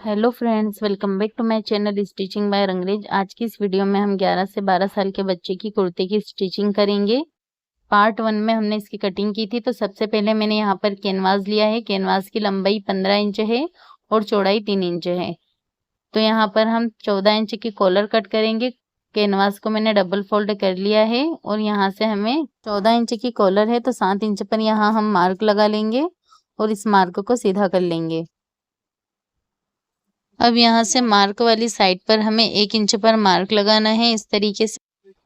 Hello friends, welcome back to my channel stitching by Rangrez. आज की इस वीडियो में हम 11 से 12 साल के बच्चे की कुर्ते की स्टिचिंग करेंगे। पार्ट 1 में हमने इसकी कटिंग की थी। तो सबसे पहले मैंने यहाँ पर कैनवास लिया है। कैनवास की लंबाई 15 इंच है और चौड़ाई 3 इंच है। तो यहाँ पर हम 14 इंच की कॉलर कट करेंगे। कैनवास को मैंने डबल फोल्ड कर लिया है और यहाँ से हमें 14 इंच की कॉलर है तो 7 इंच पर यहाँ हम मार्क लगा लेंगे और इस मार्क को सीधा कर लेंगे। अब यहाँ से मार्क वाली साइड पर हमें 1 इंच पर मार्क लगाना है इस तरीके से,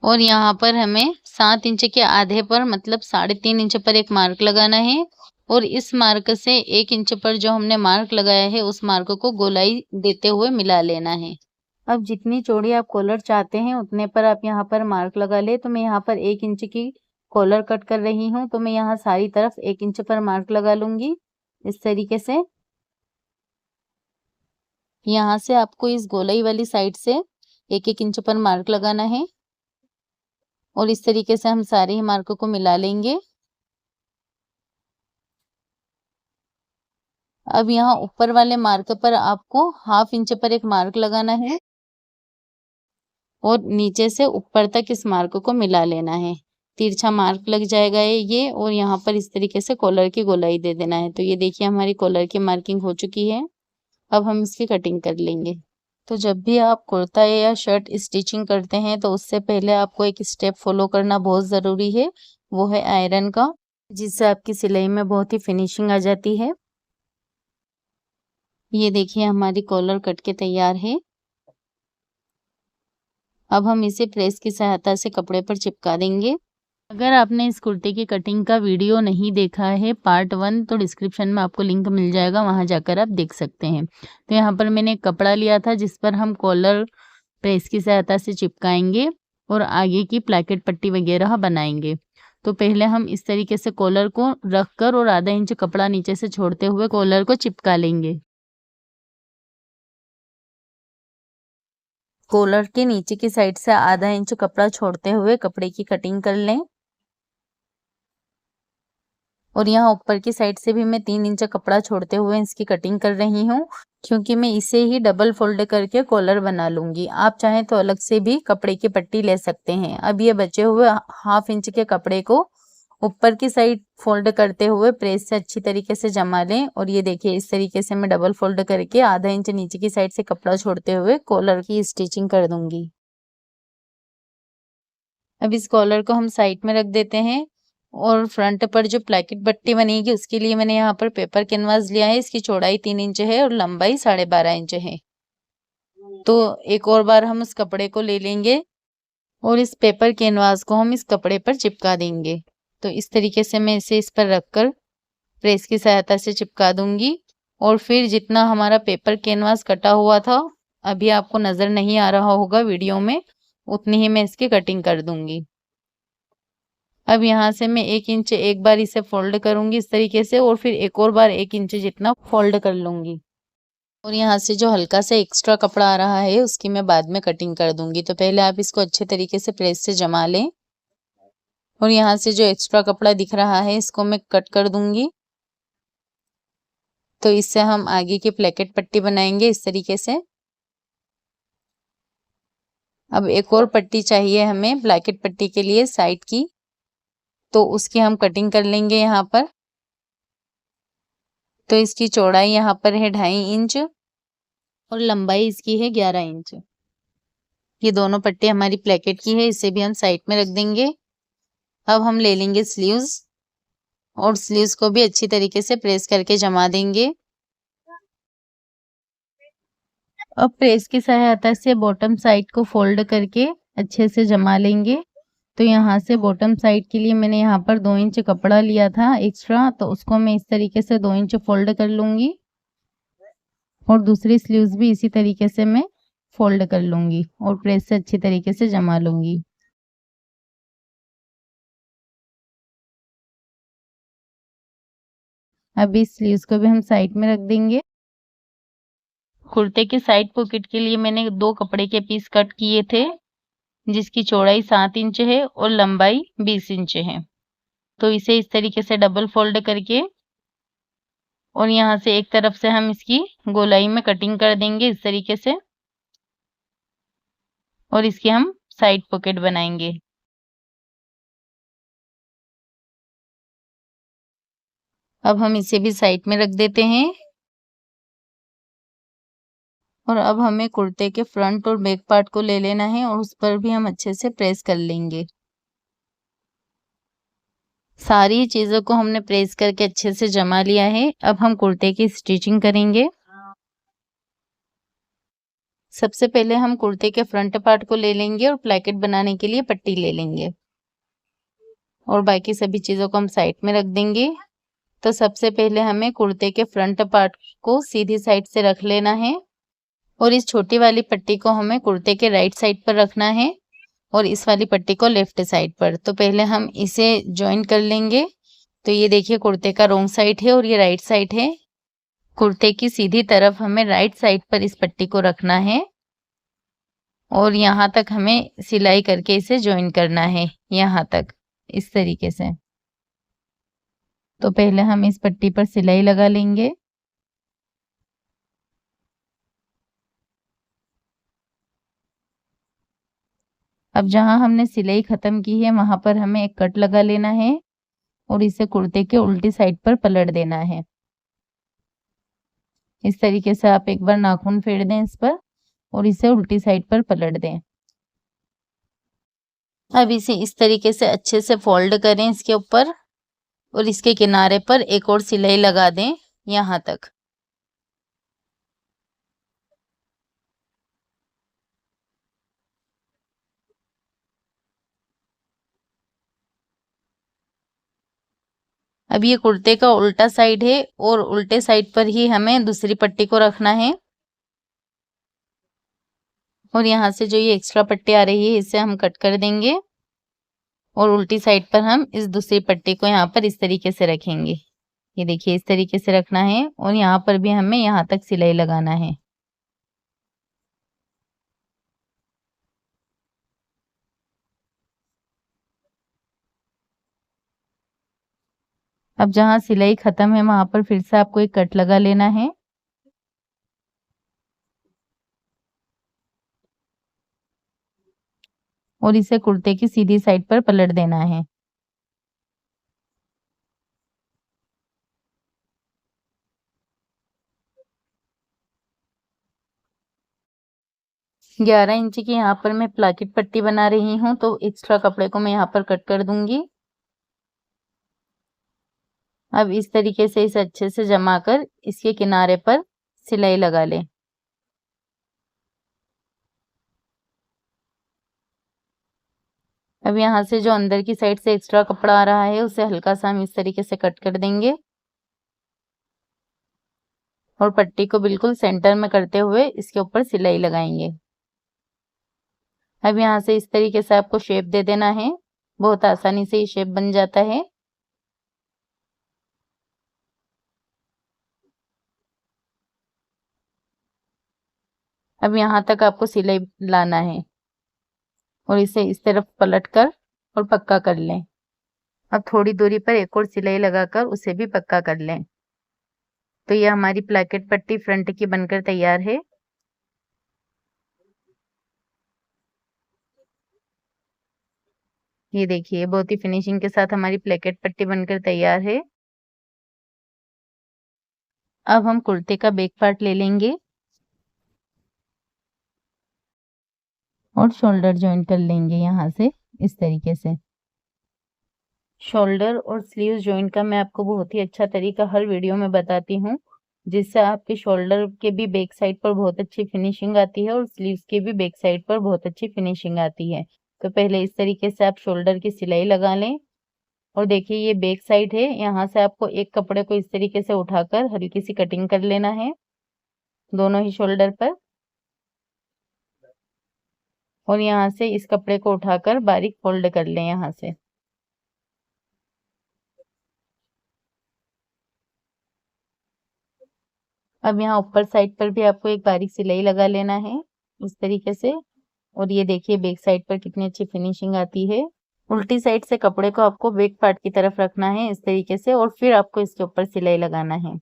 और यहाँ पर हमें 7 इंच के आधे पर मतलब 3.5 इंच पर एक मार्क लगाना है और इस मार्क से 1 इंच पर जो हमने मार्क लगाया है उस मार्क को गोलाई देते हुए मिला लेना है। अब जितनी चौड़ी आप कॉलर चाहते हैं उतने पर आप यहाँ पर मार्क लगा ले। तो मैं यहाँ पर 1 इंच की कॉलर कट कर रही हूँ, तो मैं यहाँ सारी तरफ 1 इंच पर मार्क लगा लूंगी इस तरीके से। यहाँ से आपको इस गोलाई वाली साइड से 1-1 इंच पर मार्क लगाना है और इस तरीके से हम सारे ही मार्क को मिला लेंगे। अब यहाँ ऊपर वाले मार्क पर आपको 1/2 इंच पर एक मार्क लगाना है और नीचे से ऊपर तक इस मार्क को मिला लेना है। तिरछा मार्क लग जाएगा ये और यहाँ पर इस तरीके से कॉलर की गोलाई दे देना है। तो ये देखिए हमारी कॉलर की मार्किंग हो चुकी है। अब हम इसकी कटिंग कर लेंगे। तो जब भी आप कुर्ता या शर्ट स्टिचिंग करते हैं तो उससे पहले आपको एक स्टेप फॉलो करना बहुत ज़रूरी है, वो है आयरन का, जिससे आपकी सिलाई में बहुत ही फिनिशिंग आ जाती है। ये देखिए हमारी कॉलर कट के तैयार है। अब हम इसे प्रेस की सहायता से कपड़े पर चिपका देंगे। अगर आपने इस कुर्ते की कटिंग का वीडियो नहीं देखा है पार्ट 1, तो डिस्क्रिप्शन में आपको लिंक मिल जाएगा, वहां जाकर आप देख सकते हैं। तो यहाँ पर मैंने एक कपड़ा लिया था जिस पर हम कॉलर प्रेस की सहायता से चिपकाएंगे और आगे की प्लैकेट पट्टी वगैरह बनाएंगे। तो पहले हम इस तरीके से कॉलर को रखकर और आधा इंच कपड़ा नीचे से छोड़ते हुए कॉलर को चिपका लेंगे। कॉलर के नीचे की साइड से आधा इंच कपड़ा छोड़ते हुए कपड़े की कटिंग कर लें और यहाँ ऊपर की साइड से भी मैं 3 इंच कपड़ा छोड़ते हुए इसकी कटिंग कर रही हूँ, क्योंकि मैं इसे ही डबल फोल्ड करके कॉलर बना लूंगी। आप चाहें तो अलग से भी कपड़े की पट्टी ले सकते हैं। अब ये बचे हुए 1/2 इंच के कपड़े को ऊपर की साइड फोल्ड करते हुए प्रेस से अच्छी तरीके से जमा लें और ये देखिए इस तरीके से मैं डबल फोल्ड करके आधा इंच नीचे की साइड से कपड़ा छोड़ते हुए कॉलर की स्टिचिंग कर दूंगी। अब इस कॉलर को हम साइड में रख देते हैं और फ्रंट पर जो प्लैकेट पट्टी बनेगी उसके लिए मैंने यहाँ पर पेपर कैनवास लिया है। इसकी चौड़ाई 3 इंच है और लंबाई 12.5 इंच है। तो एक और बार हम उस कपड़े को ले लेंगे और इस पेपर कैनवास को हम इस कपड़े पर चिपका देंगे। तो इस तरीके से मैं इसे इस पर रखकर प्रेस की सहायता से चिपका दूंगी और फिर जितना हमारा पेपर कैनवास कटा हुआ था, अभी आपको नजर नहीं आ रहा होगा वीडियो में, उतनी ही मैं इसकी कटिंग कर दूंगी। अब यहाँ से मैं 1 इंच एक बार इसे फोल्ड करूंगी इस तरीके से और फिर एक और बार 1 इंच जितना फोल्ड कर लूंगी और यहाँ से जो हल्का सा एक्स्ट्रा कपड़ा आ रहा है उसकी मैं बाद में कटिंग कर दूंगी। तो पहले आप इसको अच्छे तरीके से प्रेस से जमा लें और यहाँ से जो एक्स्ट्रा कपड़ा दिख रहा है इसको मैं कट कर दूंगी। तो इससे हम आगे की प्लैकेट पट्टी बनाएंगे इस तरीके से। अब एक और पट्टी चाहिए हमें ब्लैकेट पट्टी के लिए साइड की, तो उसकी हम कटिंग कर लेंगे यहाँ पर। तो इसकी चौड़ाई यहाँ पर है 2.5 इंच और लंबाई इसकी है 11 इंच। ये दोनों पट्टी हमारी प्लैकेट की है, इसे भी हम साइड में रख देंगे। अब हम ले लेंगे स्लीव्स और स्लीव्स को भी अच्छी तरीके से प्रेस करके जमा देंगे। अब प्रेस की सहायता से बॉटम साइड को फोल्ड करके अच्छे से जमा लेंगे। तो यहाँ से बॉटम साइड के लिए मैंने यहाँ पर 2 इंच कपड़ा लिया था एक्स्ट्रा, तो उसको मैं इस तरीके से 2 इंच फोल्ड कर लूंगी और दूसरी स्लीव्स भी इसी तरीके से मैं फोल्ड कर लूंगी और प्रेस से अच्छी तरीके से जमा लूंगी। अब इस स्लीव्स को भी हम साइड में रख देंगे। कुर्ते के साइड पॉकेट के लिए मैंने 2 कपड़े के पीस कट किए थे जिसकी चौड़ाई 7 इंच है और लंबाई 20 इंच है। तो इसे इस तरीके से डबल फोल्ड करके और यहाँ से एक तरफ से हम इसकी गोलाई में कटिंग कर देंगे इस तरीके से, और इसकी हम साइड पॉकेट बनाएंगे। अब हम इसे भी साइड में रख देते हैं और अब हमें कुर्ते के फ्रंट और बैक पार्ट को ले लेना है और उस पर भी हम अच्छे से प्रेस कर लेंगे। सारी चीज़ों को हमने प्रेस करके अच्छे से जमा लिया है। अब हम कुर्ते की स्टिचिंग करेंगे। सबसे पहले हम कुर्ते के फ्रंट पार्ट को ले लेंगे और प्लैकेट बनाने के लिए पट्टी ले लेंगे और बाकी सभी चीज़ों को हम साइड में रख देंगे। तो सबसे पहले हमें कुर्ते के फ्रंट पार्ट को सीधी साइड से रख लेना है और इस छोटी वाली पट्टी को हमें कुर्ते के राइट साइड पर रखना है और इस वाली पट्टी को लेफ्ट साइड पर। तो पहले हम इसे जॉइन कर लेंगे। तो ये देखिए कुर्ते का रॉन्ग साइड है और ये राइट साइड है। कुर्ते की सीधी तरफ हमें राइट साइड पर इस पट्टी को रखना है और यहाँ तक हमें सिलाई करके इसे जॉइन करना है, यहाँ तक इस तरीके से। तो पहले हम इस पट्टी पर सिलाई लगा लेंगे। अब जहाँ हमने सिलाई खत्म की है वहां पर हमें एक कट लगा लेना है और इसे कुर्ते के उल्टी साइड पर पलट देना है। इस तरीके से आप एक बार नाखून फेर दें इस पर और इसे उल्टी साइड पर पलट दें। अब इसे इस तरीके से अच्छे से फोल्ड करें इसके ऊपर और इसके किनारे पर एक और सिलाई लगा दें यहाँ तक। अब ये कुर्ते का उल्टा साइड है और उल्टे साइड पर ही हमें दूसरी पट्टी को रखना है और यहाँ से जो ये एक्स्ट्रा पट्टी आ रही है इसे हम कट कर देंगे और उल्टी साइड पर हम इस दूसरी पट्टी को यहाँ पर इस तरीके से रखेंगे। ये देखिए इस तरीके से रखना है और यहाँ पर भी हमें यहाँ तक सिलाई लगाना है। अब जहाँ सिलाई खत्म है वहां पर फिर से आपको एक कट लगा लेना है और इसे कुर्ते की सीधी साइड पर पलट देना है। ग्यारह इंच की यहाँ पर मैं प्लाकेट पट्टी बना रही हूँ तो एक्स्ट्रा कपड़े को मैं यहाँ पर कट कर दूंगी। अब इस तरीके से इसे अच्छे से जमा कर इसके किनारे पर सिलाई लगा लें। अब यहाँ से जो अंदर की साइड से एक्स्ट्रा कपड़ा आ रहा है उसे हल्का सा हम इस तरीके से कट कर देंगे और पट्टी को बिल्कुल सेंटर में करते हुए इसके ऊपर सिलाई लगाएंगे। अब यहाँ से इस तरीके से आपको शेप दे देना है, बहुत आसानी से ये शेप बन जाता है। अब यहाँ तक आपको सिलाई लाना है और इसे इस तरफ पलट कर और पक्का कर लें। अब थोड़ी दूरी पर एक और सिलाई लगाकर उसे भी पक्का कर लें। तो ये हमारी प्लाकेट पट्टी फ्रंट की बनकर तैयार है। ये देखिए बहुत ही फिनिशिंग के साथ हमारी प्लाकेट पट्टी बनकर तैयार है। अब हम कुर्ते का बैक पार्ट ले लेंगे और शोल्डर ज्वाइन कर लेंगे यहाँ से इस तरीके से। शोल्डर और स्लीव्स ज्वाइन का मैं आपको बहुत ही अच्छा तरीका हर वीडियो में बताती हूँ, जिससे आपके शोल्डर के भी बैक साइड पर बहुत अच्छी फिनिशिंग आती है और स्लीव्स के भी बैक साइड पर बहुत अच्छी फिनिशिंग आती है। तो पहले इस तरीके से आप शोल्डर की सिलाई लगा लें और देखिए ये बैक साइड है, यहाँ से आपको एक कपड़े को इस तरीके से उठाकर हल्की सी कटिंग कर लेना है दोनों ही शोल्डर पर और यहाँ से इस कपड़े को उठाकर बारीक फोल्ड कर लें यहाँ से। अब यहाँ ऊपर साइड पर भी आपको एक बारीक सिलाई लगा लेना है इस तरीके से और ये देखिए बैक साइड पर कितनी अच्छी फिनिशिंग आती है। उल्टी साइड से कपड़े को आपको बैक पार्ट की तरफ रखना है इस तरीके से और फिर आपको इसके ऊपर सिलाई लगाना है।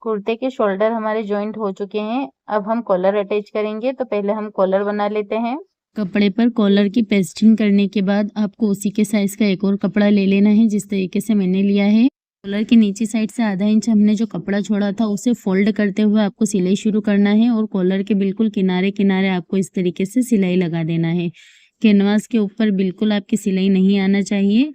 कुर्ते के शोल्डर हमारे जॉइंट हो चुके हैं। अब हम कॉलर अटैच करेंगे, तो पहले हम कॉलर बना लेते हैं। कपड़े पर कॉलर की पेस्टिंग करने के बाद आपको उसी के साइज का एक और कपड़ा ले लेना है, जिस तरीके से मैंने लिया है। कॉलर की नीचे साइड से आधा इंच हमने जो कपड़ा छोड़ा था उसे फोल्ड करते हुए आपको सिलाई शुरू करना है और कॉलर के बिल्कुल किनारे किनारे आपको इस तरीके से सिलाई लगा देना है। कैनवास के ऊपर बिल्कुल आपकी सिलाई नहीं आना चाहिए।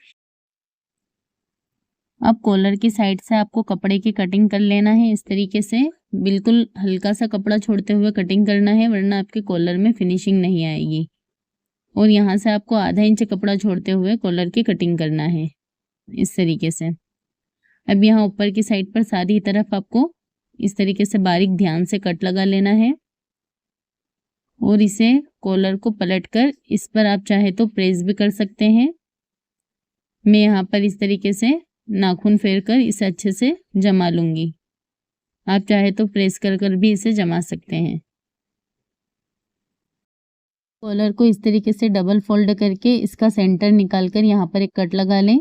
अब कॉलर की साइड से आपको कपड़े की कटिंग कर लेना है इस तरीके से। बिल्कुल हल्का सा कपड़ा छोड़ते हुए कटिंग करना है, वरना आपके कॉलर में फिनिशिंग नहीं आएगी। और यहाँ से आपको आधा इंच कपड़ा छोड़ते हुए कॉलर की कटिंग करना है इस तरीके से। अब यहाँ ऊपर की साइड पर सारी तरफ आपको इस तरीके से बारीक ध्यान से कट लगा लेना है और इसे कॉलर को पलटकर इस पर आप चाहे तो प्रेस भी कर सकते हैं। मैं यहाँ पर इस तरीके से नाखून फेर कर इसे अच्छे से जमा लूंगी। आप चाहे तो प्रेस कर कर भी इसे जमा सकते हैं। कॉलर को इस तरीके से डबल फोल्ड करके इसका सेंटर निकालकर यहाँ पर एक कट लगा लें।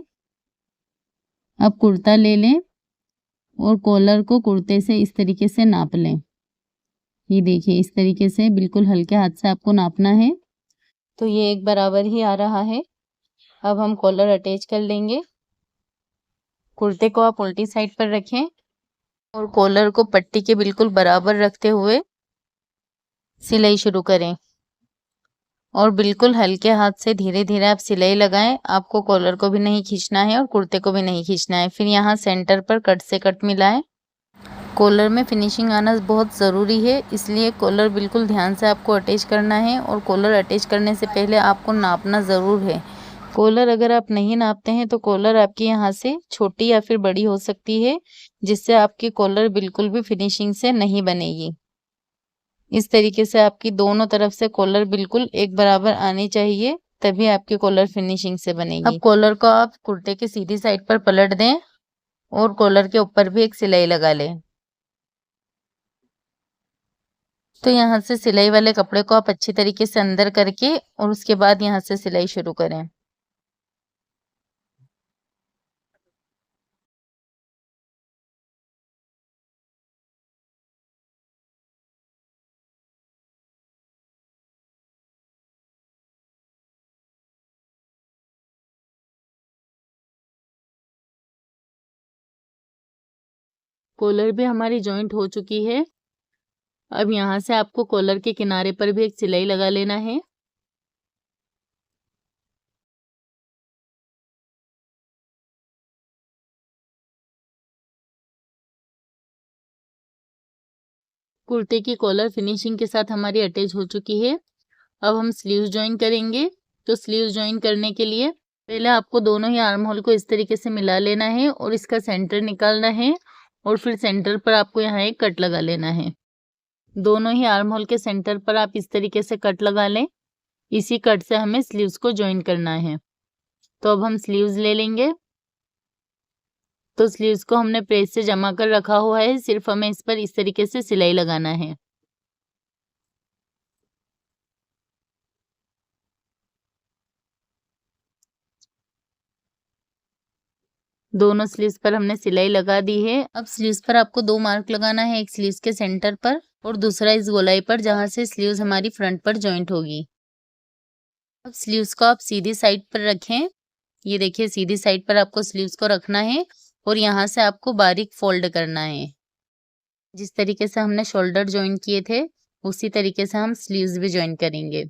अब कुर्ता ले लें और कॉलर को कुर्ते से इस तरीके से नाप लें। ये देखिए इस तरीके से बिल्कुल हल्के हाथ से आपको नापना है। तो ये एक बराबर ही आ रहा है। अब हम कॉलर अटैच कर लेंगे। कुर्ते को आप उल्टी साइड पर रखें और कॉलर को पट्टी के बिल्कुल बराबर रखते हुए सिलाई शुरू करें और बिल्कुल हल्के हाथ से धीरे धीरे आप सिलाई लगाएं। आपको कॉलर को भी नहीं खींचना है और कुर्ते को भी नहीं खींचना है। फिर यहाँ सेंटर पर कट से कट मिलाएं। कॉलर में फिनिशिंग आना बहुत ज़रूरी है, इसलिए कॉलर बिल्कुल ध्यान से आपको अटैच करना है और कॉलर अटैच करने से पहले आपको नापना ज़रूर है। कॉलर अगर आप नहीं नापते हैं तो कॉलर आपकी यहाँ से छोटी या फिर बड़ी हो सकती है, जिससे आपकी कॉलर बिल्कुल भी फिनिशिंग से नहीं बनेगी। इस तरीके से आपकी दोनों तरफ से कॉलर बिल्कुल एक बराबर आनी चाहिए, तभी आपकी कॉलर फिनिशिंग से बनेगी। अब कॉलर को आप कुर्ते की सीधी साइड पर पलट दें और कॉलर के ऊपर भी एक सिलाई लगा लें। तो यहाँ से सिलाई वाले कपड़े को आप अच्छी तरीके से अंदर करके और उसके बाद यहाँ से सिलाई शुरू करें। कॉलर भी हमारी जॉइंट हो चुकी है। अब यहाँ से आपको कॉलर के किनारे पर भी एक सिलाई लगा लेना है। कुर्ते की कॉलर फिनिशिंग के साथ हमारी अटैच हो चुकी है। अब हम स्लीव्स ज्वाइन करेंगे। तो स्लीव्स ज्वाइन करने के लिए पहले आपको दोनों ही आर्म होल को इस तरीके से मिला लेना है और इसका सेंटर निकालना है और फिर सेंटर पर आपको यहाँ एक कट लगा लेना है। दोनों ही आर्म होल के सेंटर पर आप इस तरीके से कट लगा लें। इसी कट से हमें स्लीव्स को ज्वाइन करना है। तो अब हम स्लीव्स ले लेंगे। तो स्लीव्स को हमने प्रेस से जमा कर रखा हुआ है, सिर्फ हमें इस पर इस तरीके से सिलाई लगाना है। दोनों स्लीव्स पर हमने सिलाई लगा दी है। अब स्लीव्स पर आपको दो मार्क लगाना है, एक स्लीव्स के सेंटर पर और दूसरा इस गोलाई पर, जहां से स्लीव्स हमारी फ्रंट पर जॉइंट होगी। अब स्लीव्स को आप सीधी साइड पर रखें। ये देखिए सीधी साइड पर आपको स्लीव्स को रखना है और यहाँ से आपको बारीक फोल्ड करना है। जिस तरीके से हमने शोल्डर ज्वाइन किए थे उसी तरीके से हम स्लीव्स भी ज्वाइन करेंगे।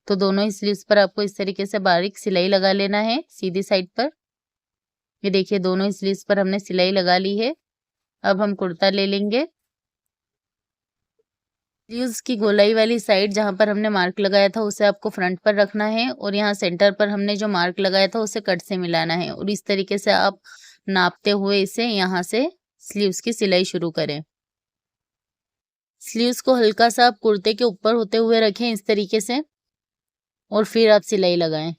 तो दोनों ही स्लीव्स पर आपको इस तरीके से बारीक सिलाई लगा लेना है सीधी साइड पर। ये देखिए दोनों ही स्लीव्स पर हमने सिलाई लगा ली है। अब हम कुर्ता ले लेंगे। स्लीव्स की गोलाई वाली साइड जहां पर हमने मार्क लगाया था उसे आपको फ्रंट पर रखना है और यहाँ सेंटर पर हमने जो मार्क लगाया था उसे कट से मिलाना है और इस तरीके से आप नापते हुए इसे यहाँ से स्लीव्स की सिलाई शुरू करें। स्लीव्स को हल्का सा आप कुर्ते के ऊपर होते हुए रखें इस तरीके से और फिर आप सिलाई लगाएं।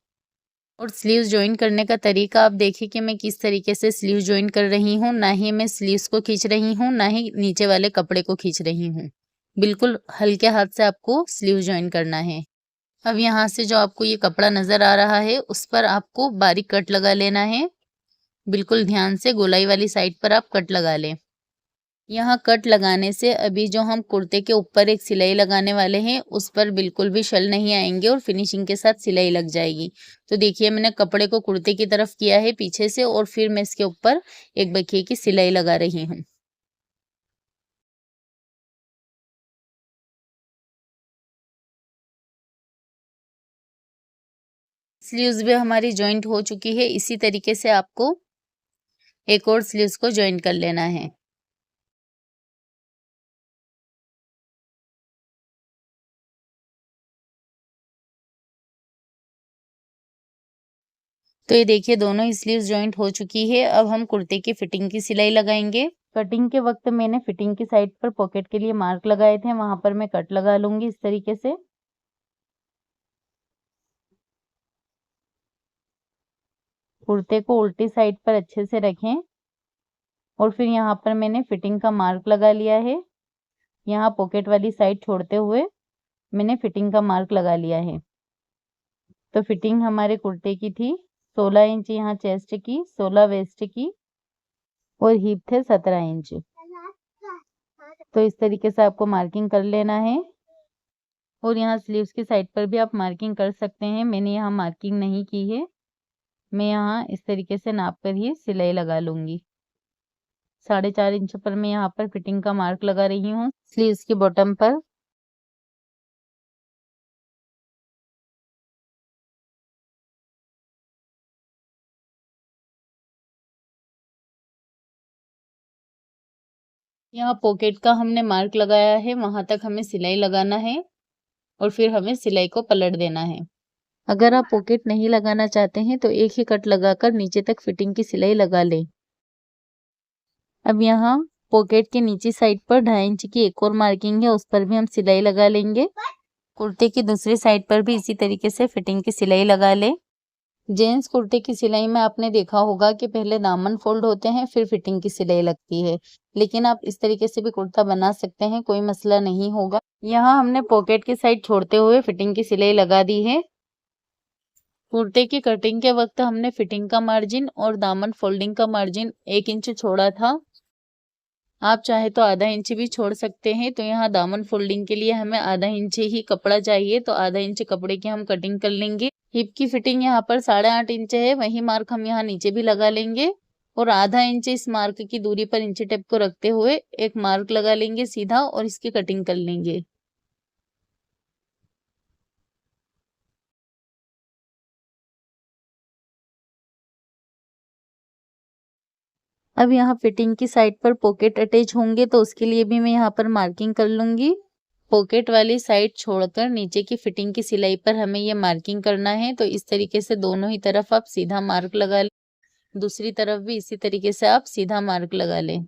और स्लीव्स ज्वाइन करने का तरीका आप देखिए कि मैं किस तरीके से स्लीव्स ज्वाइन कर रही हूँ। ना ही मैं स्लीव्स को खींच रही हूँ, ना ही नीचे वाले कपड़े को खींच रही हूँ। बिल्कुल हल्के हाथ से आपको स्लीव ज्वाइन करना है। अब यहाँ से जो आपको ये कपड़ा नजर आ रहा है उस पर आपको बारीक कट लगा लेना है। बिल्कुल ध्यान से गोलाई वाली साइड पर आप कट लगा लें। यहाँ कट लगाने से अभी जो हम कुर्ते के ऊपर एक सिलाई लगाने वाले हैं उस पर बिल्कुल भी शल नहीं आएंगे और फिनिशिंग के साथ सिलाई लग जाएगी। तो देखिए मैंने कपड़े को कुर्ते की तरफ किया है पीछे से और फिर मैं इसके ऊपर एक बखिए की सिलाई लगा रही हूँ। स्लीव्स भी हमारी जॉइंट हो चुकी है। इसी तरीके से आपको एक और स्लीव्स को जॉइंट कर लेना है। तो ये देखिए दोनों ही स्लीव्स जॉइंट हो चुकी है। अब हम कुर्ते की फिटिंग की सिलाई लगाएंगे। कटिंग के वक्त मैंने फिटिंग की साइड पर पॉकेट के लिए मार्क लगाए थे, वहां पर मैं कट लगा लूंगी इस तरीके से। कुर्ते को उल्टी साइड पर अच्छे से रखें और फिर यहाँ पर मैंने फिटिंग का मार्क लगा लिया है। यहाँ पॉकेट वाली साइड छोड़ते हुए मैंने फिटिंग का मार्क लगा लिया है। तो फिटिंग हमारे कुर्ते की थी 16 इंच यहाँ चेस्ट की, 16 वेस्ट की और हिप थे 17 इंच। तो इस तरीके से आपको मार्किंग कर लेना है। और यहाँ स्लीव्स की साइड पर भी आप मार्किंग कर सकते हैं। मैंने यहाँ मार्किंग नहीं की है। मैं यहाँ इस तरीके से नाप कर ही सिलाई लगा लूंगी। 4.5 इंच पर मैं यहाँ पर फिटिंग का मार्क लगा रही हूँ स्लीव्स की बॉटम पर। यहाँ पॉकेट का हमने मार्क लगाया है, वहां तक हमें सिलाई लगाना है और फिर हमें सिलाई को पलट देना है। अगर आप पॉकेट नहीं लगाना चाहते हैं तो एक ही कट लगाकर नीचे तक फिटिंग की सिलाई लगा लें। अब यहाँ पॉकेट के नीचे साइड पर 2.5 इंच की एक और मार्किंग है, उस पर भी हम सिलाई लगा लेंगे। कुर्ते की दूसरी साइड पर भी इसी तरीके से फिटिंग की सिलाई लगा ले। जेंट्स कुर्ते की सिलाई में आपने देखा होगा कि पहले दामन फोल्ड होते हैं फिर फिटिंग की सिलाई लगती है, लेकिन आप इस तरीके से भी कुर्ता बना सकते हैं, कोई मसला नहीं होगा। यहाँ हमने पॉकेट की साइड छोड़ते हुए फिटिंग की सिलाई लगा दी है। कुर्ते की कटिंग के वक्त हमने फिटिंग का मार्जिन और दामन फोल्डिंग का मार्जिन 1 इंच छोड़ा था। आप चाहे तो आधा इंच भी छोड़ सकते हैं। तो यहाँ दामन फोल्डिंग के लिए हमें आधा इंच ही कपड़ा चाहिए, तो आधा इंच कपड़े की हम कटिंग कर लेंगे। हिप की फिटिंग यहाँ पर 8.5 इंच है, वही मार्क हम यहाँ नीचे भी लगा लेंगे और आधा इंच इस मार्क की दूरी पर इंची टेप को रखते हुए एक मार्क लगा लेंगे सीधा और इसकी कटिंग कर लेंगे। अब यहाँ फिटिंग की साइड पर पॉकेट अटैच होंगे तो उसके लिए भी मैं यहाँ पर मार्किंग कर लूंगी। पॉकेट वाली साइड छोड़कर नीचे की फिटिंग की सिलाई पर हमें ये मार्किंग करना है। तो इस तरीके से दोनों ही तरफ आप सीधा मार्क लगा लें, दूसरी तरफ भी इसी तरीके से आप सीधा मार्क लगा लें।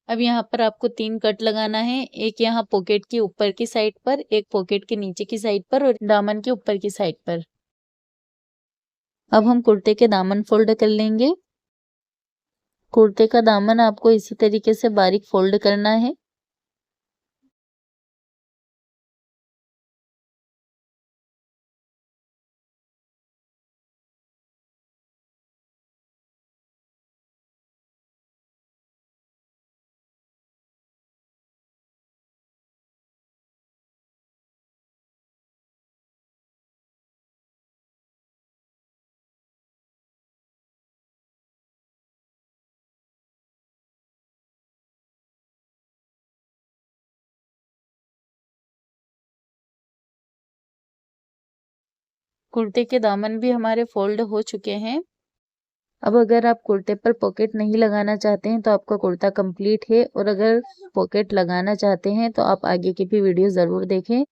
अब यहाँ पर आपको 3 कट लगाना है, एक यहाँ पॉकेट की ऊपर की साइड पर, एक पॉकेट के नीचे की साइड पर और दामन के ऊपर की साइड पर। अब हम कुर्ते के दामन फोल्ड कर लेंगे। कुर्ते का दामन आपको इसी तरीके से बारीक फोल्ड करना है। कुर्ते के दामन भी हमारे फोल्ड हो चुके हैं। अब अगर आप कुर्ते पर पॉकेट नहीं लगाना चाहते हैं तो आपका कुर्ता कंप्लीट है, और अगर पॉकेट लगाना चाहते हैं तो आप आगे की भी वीडियो ज़रूर देखें।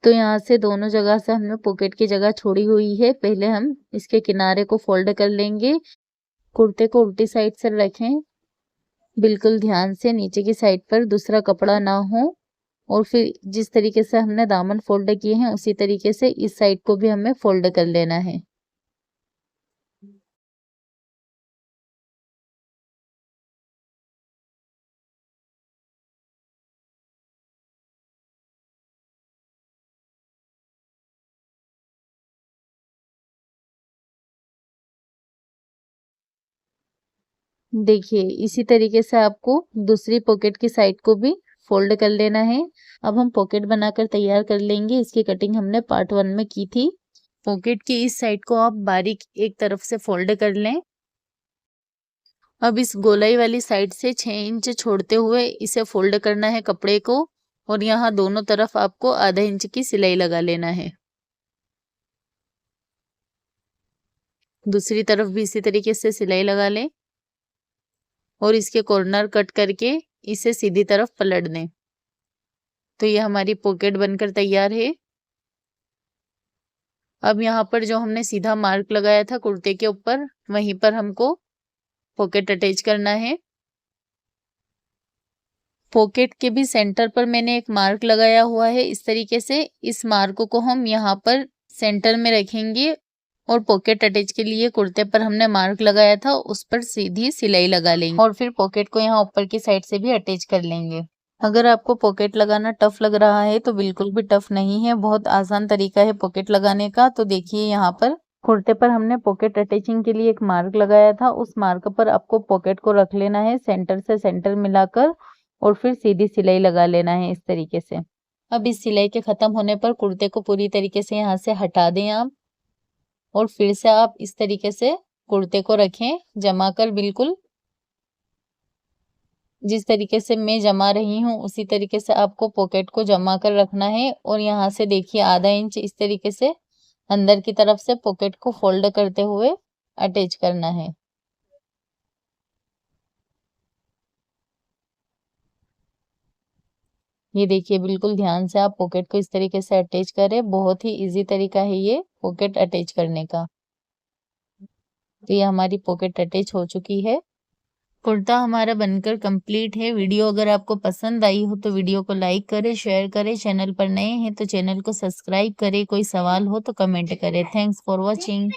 तो यहाँ से दोनों जगह से हमने पॉकेट की जगह छोड़ी हुई है, पहले हम इसके किनारे को फोल्ड कर लेंगे। कुर्ते को उल्टी साइड से रखें, बिल्कुल ध्यान से, नीचे की साइड पर दूसरा कपड़ा ना हो। और फिर जिस तरीके से हमने दामन फोल्ड किए हैं उसी तरीके से इस साइड को भी हमें फोल्ड कर लेना है। देखिए इसी तरीके से आपको दूसरी पॉकेट की साइड को भी फोल्ड कर लेना है। अब हम पॉकेट बनाकर तैयार कर लेंगे। इसकी कटिंग हमने पार्ट 1 में की थी। पॉकेट की इस साइड को आप बारीक एक तरफ से फोल्ड कर लें। अब इस गोलाई वाली साइड से 6 इंच छोड़ते हुए इसे फोल्ड करना है कपड़े को, और यहाँ दोनों तरफ आपको आधा इंच की सिलाई लगा लेना है। दूसरी तरफ भी इसी तरीके से सिलाई लगा लें और इसके कॉर्नर कट करके इसे सीधी तरफ पलट दें। तो ये हमारी पॉकेट बनकर तैयार है। अब यहाँ पर जो हमने सीधा मार्क लगाया था कुर्ते के ऊपर, वहीं पर हमको पॉकेट अटैच करना है। पॉकेट के भी सेंटर पर मैंने एक मार्क लगाया हुआ है इस तरीके से। इस मार्क को हम यहाँ पर सेंटर में रखेंगे और पॉकेट अटैच के लिए कुर्ते पर हमने मार्क लगाया था उस पर सीधी सिलाई लगा लेंगे और फिर पॉकेट को यहाँ ऊपर की साइड से भी अटैच कर लेंगे। अगर आपको पॉकेट लगाना टफ लग रहा है तो बिल्कुल भी टफ नहीं है, बहुत आसान तरीका है पॉकेट लगाने का। तो देखिए यहाँ पर कुर्ते पर हमने पॉकेट अटैचिंग के लिए एक मार्क लगाया था, उस मार्क पर आपको पॉकेट को रख लेना है सेंटर से सेंटर मिलाकर और फिर सीधी सिलाई लगा लेना है इस तरीके से। अब इस सिलाई के खत्म होने पर कुर्ते को पूरी तरीके से यहाँ से हटा दें आप, और फिर से आप इस तरीके से कुर्ते को रखें जमा कर। बिल्कुल जिस तरीके से मैं जमा रही हूँ उसी तरीके से आपको पॉकेट को जमा कर रखना है, और यहाँ से देखिए आधा इंच इस तरीके से अंदर की तरफ से पॉकेट को फोल्ड करते हुए अटैच करना है। ये देखिए बिल्कुल ध्यान से आप पॉकेट को इस तरीके से अटैच करें। बहुत ही इजी तरीका है ये पॉकेट अटैच करने का। तो ये हमारी पॉकेट अटैच हो चुकी है। कुर्ता हमारा बनकर कंप्लीट है। वीडियो अगर आपको पसंद आई हो तो वीडियो को लाइक करें, शेयर करें। चैनल पर नए हैं तो चैनल को सब्सक्राइब करें। कोई सवाल हो तो कमेंट करें। Thanks for watching.